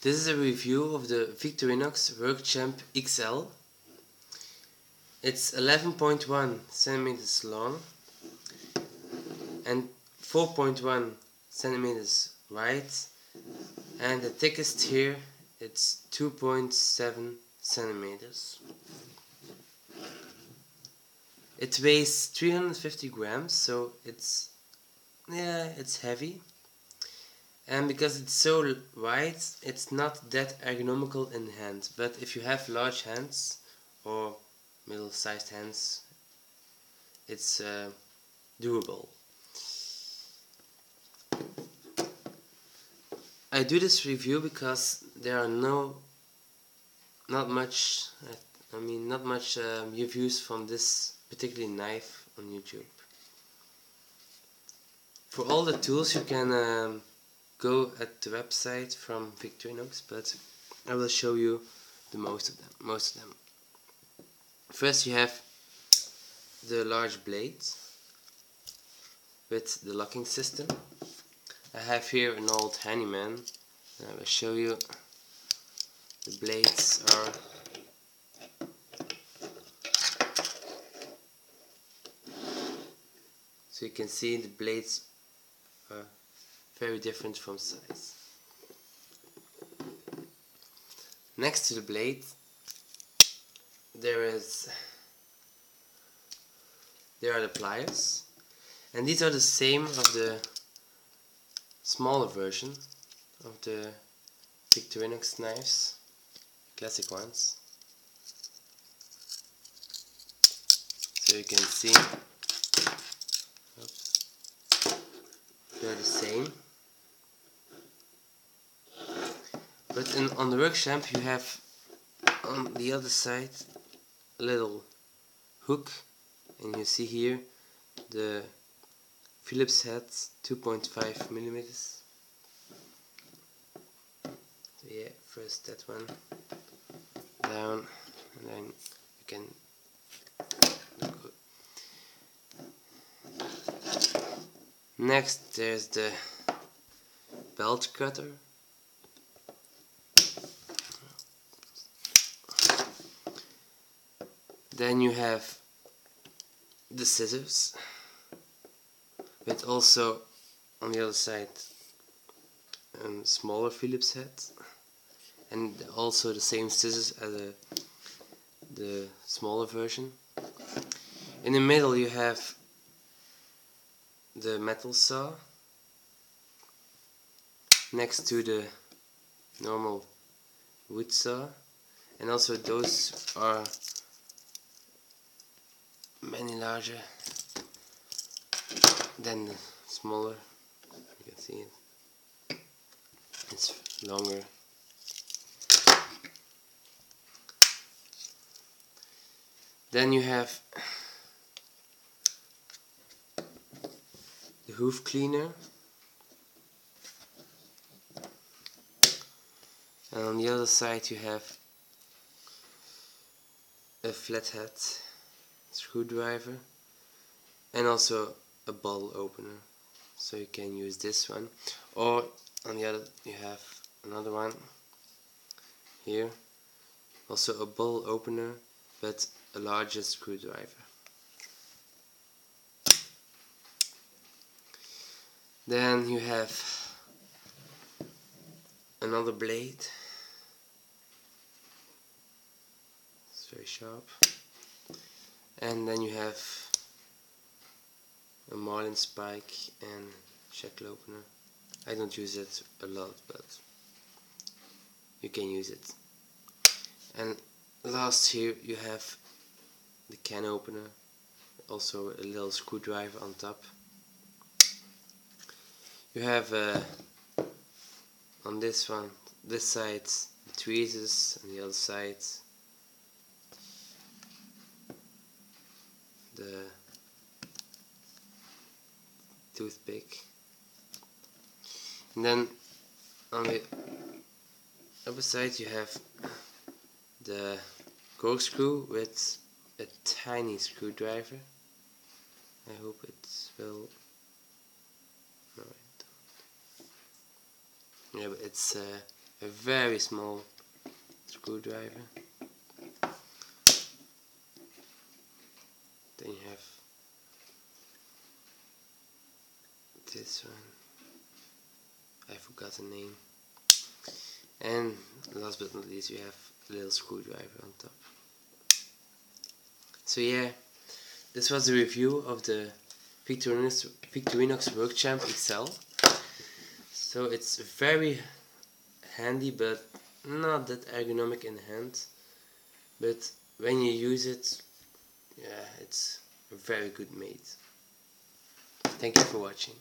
This is a review of the Victorinox WorkChamp XL. It's 11.1 centimeters long and 4.1 centimeters wide, and the thickest here it's 2.7 centimeters. It weighs 350 grams, so it's heavy. And because it's so wide, it's not that ergonomical in the hand. But if you have large hands or middle-sized hands, it's doable. I do this review because there are not much reviews from this particular knife on YouTube. For all the tools you can go at the website from Victorinox, but I will show you most of them. First you have the large blade with the locking system. I have here an old Handyman, and I will show you. The blades are so you can see the blades are very different from size. Next to the blade there are the pliers, and these are the same of the smaller version of the Victorinox knives, classic ones. So you can see, they're the same. But on the WorkChamp you have on the other side a little hook, and you see here the Phillips head 2.5 millimeters. So yeah, first that one down, and then you can go. Next there's the belt cutter. Then you have the scissors, with also on the other side a smaller Phillips head, and also the same scissors as the smaller version. In the middle you have the metal saw next to the normal wood saw, and also those are many larger than the smaller. You can see it. It's longer. Then you have the hoof cleaner, and on the other side you have a flathead screwdriver and also a bottle opener, so you can use this one, or on the other you have another one here, also a bottle opener but a larger screwdriver. Then you have another blade, it's very sharp. And then you have a marlin spike and shackle opener. I don't use it a lot, but you can use it. And last here you have the can opener, also a little screwdriver on top. You have on this side the tweezers, and the other side the toothpick. And then on the upper side you have the corkscrew with a tiny screwdriver. I hope it will. No, I don't. Yeah, but it's a very small screwdriver. Then you have this one, I forgot the name. And last but not least, you have a little screwdriver on top. So yeah, this was the review of the Victorinox Workchamp XL. So it's very handy, but not that ergonomic in the hand. But when you use it, yeah, it's a very good mate. Thank you for watching.